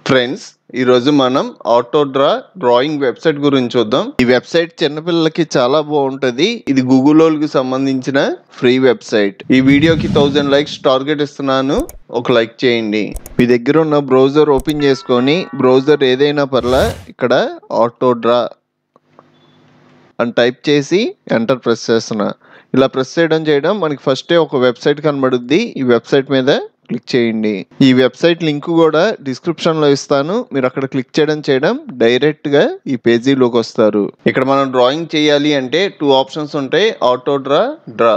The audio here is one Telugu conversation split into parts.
ఫ్రెండ్స్, ఈరోజు మనం ఆటోడ్రా డ్రాయింగ్ వెబ్సైట్ గురించి చూద్దాం. ఈ వెబ్సైట్ చిన్నపిల్లలకి చాలా బాగుంటది. ఇది గూగుల్ వాళ్ళకి సంబంధించిన ఫ్రీ వెబ్సైట్. ఈ వీడియోకి 1000 లైక్స్ టార్గెట్ ఇస్తున్నాను. ఒక లైక్ చేయండి. మీ దగ్గర ఉన్న బ్రౌజర్ ఓపెన్ చేసుకొని, బ్రౌజర్ ఏదైనా పర్లా ఇక్కడ ఆటోడ్రా అని టైప్ చేసి ఎంటర్ ప్రెస్ చేస్తున్నా. ఇలా ప్రెస్ చేయడం మనకి ఫస్టే ఒక వెబ్సైట్ కనబడుద్ది. ఈ వెబ్సైట్ మీద క్లిక్ చేయండి. ఈ వెబ్సైట్ లింక్ కూడా డిస్క్రిప్షన్ లో ఇస్తాను. మీరు అక్కడ క్లిక్ చేయడం డైరెక్ట్ గా ఈ పేజీలోకి వస్తారు. ఇక్కడ మనం డ్రాయింగ్ చేయాలి అంటే 2 ఆప్షన్స్ ఉంటాయి, ఆటోడ్రా, డ్రా.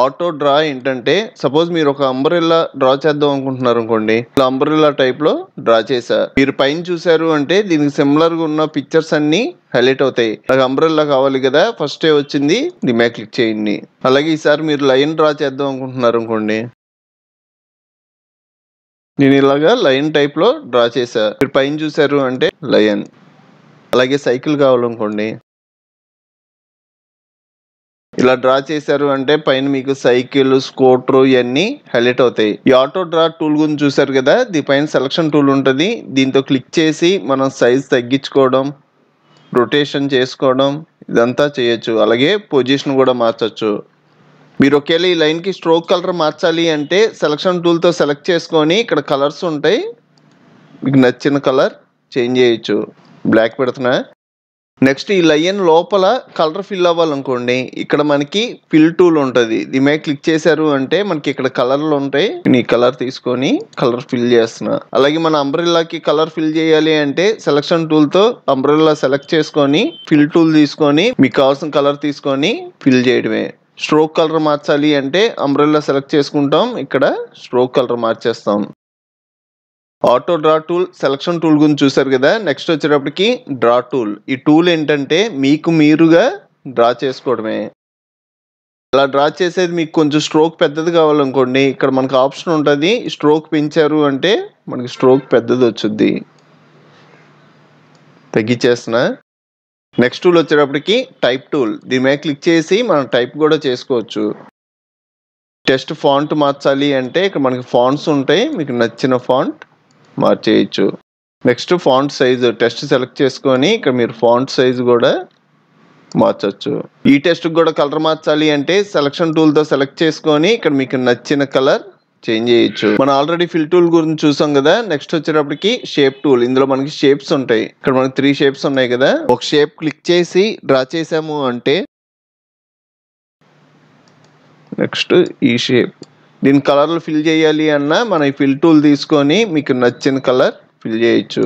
ఆటోడ్రా ఏంటంటే, సపోజ్ మీరు ఒక అంబ్రెల్లా డ్రా చేద్దాం అనుకుంటున్నారు అనుకోండి. ఇలా అంబ్రెల్లా టైప్ లో డ్రా చేసా. మీరు పైన చూసారు అంటే దీనికి సిమిలర్ గా ఉన్న పిక్చర్స్ అన్ని హైలైట్ అవుతాయి. నాకు అంబ్రెల్లా కావాలి కదా, ఫస్ట్ వచ్చింది దీని మీద క్లిక్ చేయండి. అలాగే ఈసారి మీరు లైన్ డ్రా చేద్దాం అనుకుంటున్నారు అనుకోండి. నేను ఇలాగా లయన్ టైప్ లో డ్రా చేసా. మీరు పైన చూసారు అంటే లయన్. అలాగే సైకిల్ కావాలనుకోండి, ఇలా డ్రా చేశారు అంటే పైన మీకు సైకిల్, స్కూటర్ ఇవన్నీ హైలైట్ అవుతాయి. ఈ ఆటో డ్రా టూల్ గురించి చూసారు కదా, దీనిపైన సెలక్షన్ టూల్ ఉంటుంది. దీంతో క్లిక్ చేసి మనం సైజ్ తగ్గించుకోవడం, రొటేషన్ చేసుకోవడం ఇదంతా చేయొచ్చు. అలాగే పొజిషన్ కూడా మార్చొచ్చు. మీరు ఒకేలా ఈ లైన్కి స్ట్రోక్ కలర్ మార్చాలి అంటే సెలక్షన్ టూల్తో సెలెక్ట్ చేసుకొని ఇక్కడ కలర్స్ ఉంటాయి, మీకు నచ్చిన కలర్ చేంజ్ చేయొచ్చు. బ్లాక్ పెడుతున్నా. నెక్స్ట్ ఈ లైన్ లోపల కలర్ ఫిల్ అవ్వాలనుకోండి, ఇక్కడ మనకి ఫిల్ టూల్ ఉంటుంది. దీని మీద క్లిక్ చేశారు అంటే మనకి ఇక్కడ కలర్లు ఉంటాయి. ఈ కలర్ తీసుకొని కలర్ ఫిల్ చేస్తున్నా. అలాగే మన అంబ్రెల్లాకి కలర్ ఫిల్ చేయాలి అంటే సెలక్షన్ టూల్తో అంబ్రెల్లా సెలెక్ట్ చేసుకొని ఫిల్ టూల్ తీసుకొని మీకు కావాల్సిన కలర్ తీసుకొని ఫిల్ చేయడమే. స్ట్రోక్ కలర్ మార్చాలి అంటే అంబ్రెల్లా సెలెక్ట్ చేసుకుంటాం, ఇక్కడ స్ట్రోక్ కలర్ మార్చేస్తాం. Auto draw tool selection tool గురించి చూసారు కదా. నెక్స్ట్ వచ్చేటప్పటికి డ్రా టూల్. ఈ టూల్ ఏంటంటే మీకు మీరుగా డ్రా చేసుకోవడమే. ఇలా డ్రా చేసేది మీకు కొంచెం స్ట్రోక్ పెద్దది కావాలనుకోండి, ఇక్కడ మనకు ఆప్షన్ ఉంటుంది. స్ట్రోక్ పెంచారు అంటే మనకి స్ట్రోక్ పెద్దది వచ్చుద్ది. తగ్గించేస్తున్నా. నెక్స్ట్ టూల్ వచ్చేటప్పటికి టైప్ టూల్. దీని మీద క్లిక్ చేసి మనం టైప్ కూడా చేసుకోవచ్చు. టెక్స్ట్ ఫాంట్ మార్చాలి అంటే ఇక్కడ మనకి ఫాంట్స్ ఉంటాయి, మీకు నచ్చిన ఫాంట్ మార్చేయచ్చు. Next font size. Text select చేసుకొని ఇక్కడ మీరు ఫాంట్ సైజు కూడా మార్చచ్చు. ఈ టెక్స్ట్ కూడా కలర్ మార్చాలి అంటే సెలక్షన్ టూల్తో సెలెక్ట్ చేసుకొని ఇక్కడ మీకు నచ్చిన కలర్ చేంజ్ చేయొచ్చు. మనం ఆల్రెడీ ఫిల్ టూల్ గురించి చూసాం కదా. నెక్స్ట్ వచ్చేటప్పటికి షేప్ టూల్. ఇందులో మనకి షేప్స్ ఉంటాయి. ఇక్కడ మనకి 3 షేప్స్ ఉన్నాయి కదా. ఒక షేప్ క్లిక్ చేసి డ్రా చేసాము అంటే నెక్స్ట్ ఈ షేప్, దీని కలర్లు ఫిల్ చేయాలి అన్నా మనం ఈ ఫిల్ టూల్ తీసుకొని మీకు నచ్చిన కలర్ ఫిల్ చేయొచ్చు.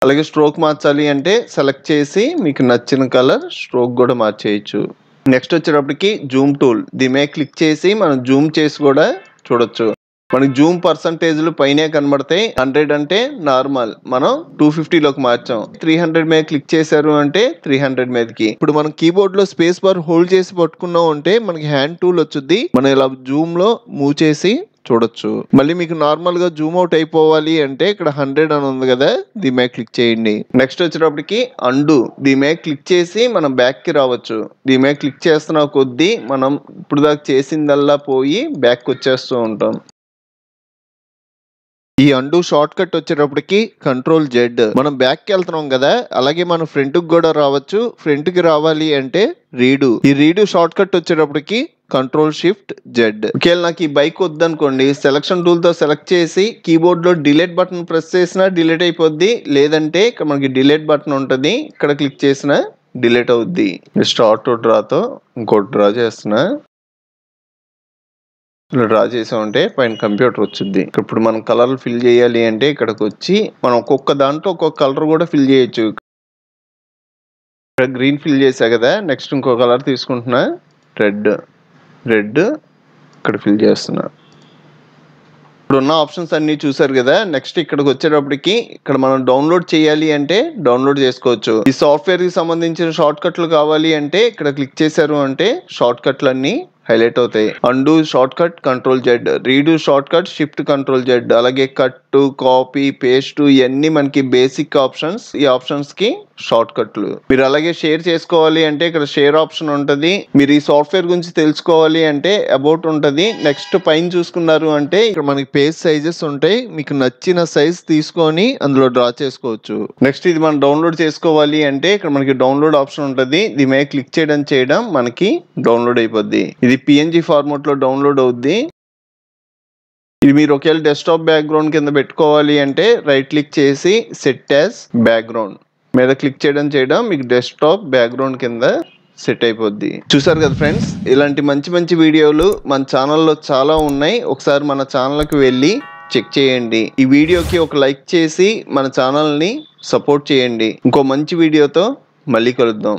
అలాగే స్ట్రోక్ మార్చాలి అంటే సెలెక్ట్ చేసి మీకు నచ్చిన కలర్ స్ట్రోక్ కూడా మార్చేయచ్చు. నెక్స్ట్ వచ్చేటప్పటికి జూమ్ టూల్. దీని మీద క్లిక్ చేసి మనం జూమ్ చేసి కూడా చూడొచ్చు. మనకి జూమ్ పర్సంటేజ్లు పైనే కనబడతాయి. 100 అంటే నార్మల్, మనం 250లోకి మార్చాం. 300 మీద క్లిక్ చేశారు అంటే 300 మీదకి. ఇప్పుడు మనం కీబోర్డ్ లో స్పేస్ బార్ హోల్డ్ చేసి పట్టుకున్నాం అంటే మనకి హ్యాండ్ టూల్ వచ్చుద్ది. మనం ఇలా జూమ్ లో మూవ్ చేసి చూడొచ్చు. మళ్ళీ మీకు నార్మల్ గా జూమ్ అవుట్ అయిపోవాలి అంటే ఇక్కడ 100 అని ఉంది కదా, దీని మీద క్లిక్ చేయండి. నెక్స్ట్ వచ్చేటప్పటికి అండు. దీని మీద క్లిక్ చేసి మనం బ్యాక్ కి రావచ్చు. దీని మీద క్లిక్ చేస్తున్న కొద్దీ మనం ఇప్పుడు దాకా చేసిందల్లా పోయి బ్యాక్ వచ్చేస్తూ ఉంటాం. ఈ అండు షార్ట్ కట్ వచ్చేటప్పటికి Ctrl+Z. మనం బ్యాక్ కి వెళ్తున్నాం కదా, అలాగే మనం ఫ్రంట్ కి కూడా రావచ్చు. ఫ్రంట్ కి రావాలి అంటే రీడు. ఈ రీడు షార్ట్ కట్ వచ్చేటప్పటికి Ctrl+Shift+Z. ఒకవేళ నాకు ఈ బైక్ వద్దనుకోండి, సెలక్షన్ టూల్ తో సెలెక్ట్ చేసి కీబోర్డ్ లో డిలీట్ బటన్ ప్రెస్ చేసినా డిలీట్ అయిపోద్ది. లేదంటే ఇక్కడ మనకి డిలీట్ బటన్ ఉంటుంది, ఇక్కడ క్లిక్ చేసినా డిలీట్ అవుద్ది. నెక్స్ట్ ఆటో డ్రాతో ఇంకోటి డ్రా చేస్తున్నా. ఇలా డ్రా చేసామంటే పైన కంప్యూటర్ వచ్చింది. ఇప్పుడు మనం కలర్లు ఫిల్ చేయాలి అంటే ఇక్కడికి వచ్చి మనం ఒక్కొక్క దాంట్లో ఒక్కొక్క కలర్ కూడా ఫిల్ చేయొచ్చు. ఇక్కడ గ్రీన్ ఫిల్ చేసా కదా. నెక్స్ట్ ఇంకో కలర్ తీసుకుంటున్నా, రెడ్ ఇక్కడ ఫిల్ చేస్తున్నా. ఇప్పుడు ఉన్న ఆప్షన్స్ అన్ని చూసారు కదా. నెక్స్ట్ ఇక్కడికి వచ్చేటప్పటికి ఇక్కడ మనం డౌన్లోడ్ చేయాలి అంటే డౌన్లోడ్ చేసుకోవచ్చు. ఈ సాఫ్ట్వేర్ కి సంబంధించిన షార్ట్ కట్లు కావాలి అంటే ఇక్కడ క్లిక్ చేశారు అంటే షార్ట్ కట్లు అన్ని హైలైట్ అవుతాయి. And shortcut control Z, redo shortcut shift control Z, అలాగే కట్, కాపీ, పేస్ట్ ఇవన్నీ మనకి బేసిక్ ఆప్షన్స్. ఈ ఆప్షన్స్ కి షార్ట్ కట్లు. మీరు అలాగే షేర్ చేసుకోవాలి అంటే ఇక్కడ షేర్ ఆప్షన్ ఉంటది. మీరు ఈ సాఫ్ట్వేర్ గురించి తెలుసుకోవాలి అంటే అబౌట్ ఉంటది. నెక్స్ట్ పైన చూసుకున్నారు అంటే ఇక్కడ మనకి పేజ్ సైజెస్ ఉంటాయి. మీకు నచ్చిన సైజ్ తీసుకొని అందులో డ్రా చేసుకోవచ్చు. నెక్స్ట్ ఇది మనం డౌన్లోడ్ చేసుకోవాలి అంటే ఇక్కడ మనకి డౌన్లోడ్ ఆప్షన్ ఉంటది. దీని మీద క్లిక్ చేయడం మనకి డౌన్లోడ్ అయిపోద్ది. ఇది పిఎన్జి ఫార్మాట్ లో డౌన్లోడ్ అవుద్ది. ఇది మీరు ఒకవేళ డెస్క్టాప్ బ్యాక్గ్రౌండ్ కింద పెట్టుకోవాలి అంటే రైట్ క్లిక్ చేసి సెట్ యాజ్ బ్యాక్గ్రౌండ్ మీద క్లిక్ చేయడం మీకు డెస్క్టాప్ బ్యాక్గ్రౌండ్ కింద సెట్ అయిపోద్ది. చూసారు కదా ఫ్రెండ్స్, ఇలాంటి మంచి వీడియోలు మన ఛానల్లో చాలా ఉన్నాయి. ఒకసారి మన ఛానల్కి వెళ్ళి చెక్ చేయండి. ఈ వీడియోకి ఒక లైక్ చేసి మన ఛానల్ని సపోర్ట్ చేయండి. ఇంకో మంచి వీడియోతో మళ్ళీ కలుద్దాం.